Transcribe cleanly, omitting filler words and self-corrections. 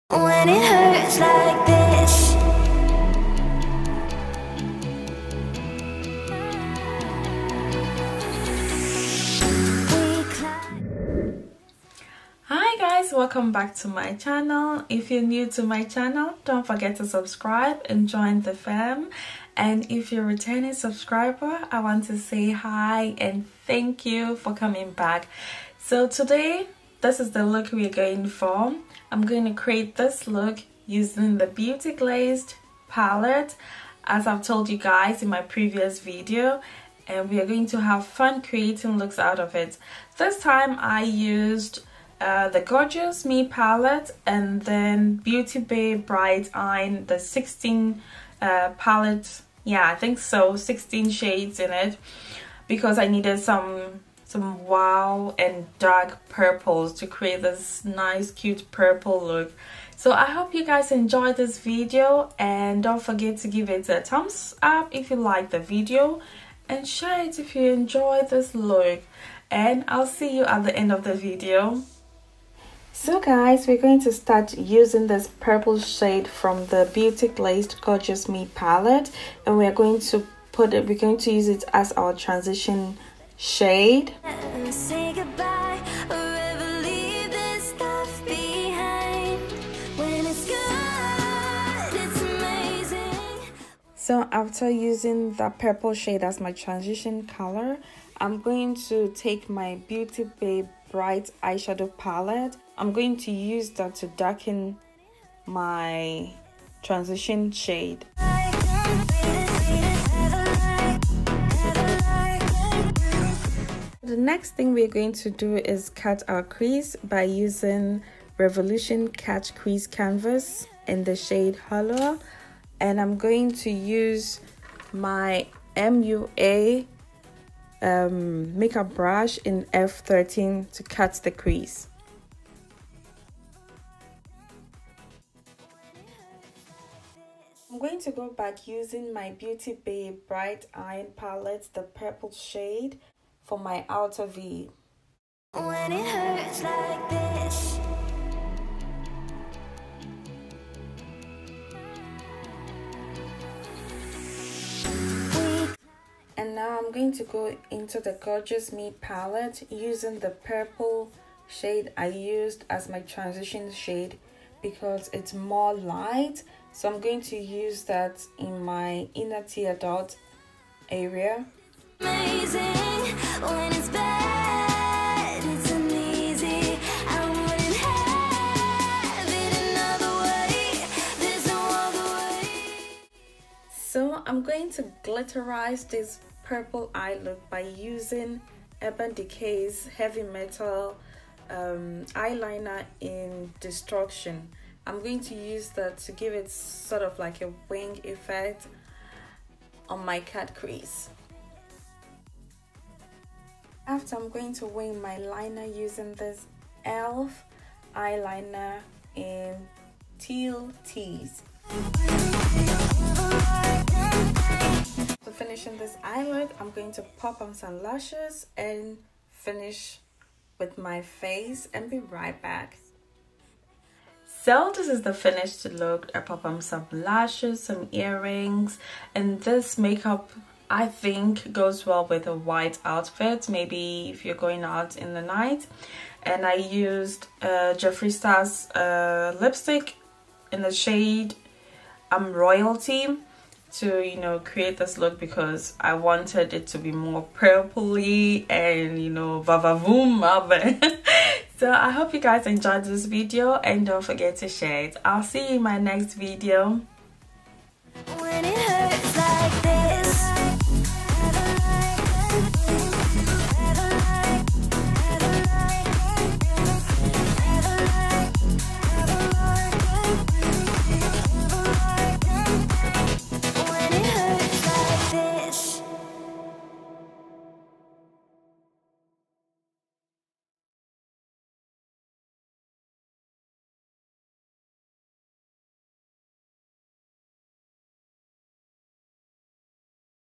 When it hurts like this. Hi guys, welcome back to my channel. If you're new to my channel, don't forget to subscribe and join the fam. And if you're a returning subscriber, I want to say hi and thank you for coming back. So today, this is the look we're going for. I'm going to create this look using the Beauty Glazed palette, as I've told you guys in my previous video, and we are going to have fun creating looks out of it. This time I used the Gorgeous Me palette and then Beauty Bay Bright Eye, the 16 palette. Yeah, I think so, 16 shades in it, because I needed some wow and dark purples to create this nice cute purple look. So I hope you guys enjoyed this video, and don't forget to give it a thumbs up if you like the video and share it if you enjoy this look, and I'll see you at the end of the video. So guys, we're going to start using this purple shade from the Beauty Glazed Gorgeous Me palette, and we're going to use it as our transition shade. Say goodbye or ever leave this stuff behind. When it's good, it's amazing. So after using the purple shade as my transition color, I'm going to take my Beauty Bay Bright eyeshadow palette. I'm going to use that to darken my transition shade. The next thing we're going to do is cut our crease by using Revolution Catch Crease Canvas in the shade Hollow, and I'm going to use my MUA makeup brush in F13 to cut the crease. I'm going to go back using my Beauty Bay Bright Eye palette, the purple shade, for my outer V. When it hurts like this. And now I'm going to go into the Gorgeous Me palette using the purple shade I used as my transition shade because it's more light. So I'm going to use that in my inner tear dot area. Amazing. When it's bad, it's uneasy. I wouldn't have it another way. There's no other way. So I'm going to glitterize this purple eye look by using Urban Decay's Heavy Metal eyeliner in Destruction. I'm going to use that to give it sort of like a wing effect on my cut crease. After, I'm going to wing my liner using this e.l.f. eyeliner in Teal Tease. So finishing this eye look, I'm going to pop on some lashes and finish with my face and be right back. So this is the finished look. I pop on some lashes, some earrings, and this makeup I think goes well with a white outfit, maybe if you're going out in the night. And I used Jeffree Star's lipstick in the shade Royalty to, you know, create this look because I wanted it to be more purpley and, you know, va-va-voom. So I hope you guys enjoyed this video and don't forget to share it. I'll see you in my next video.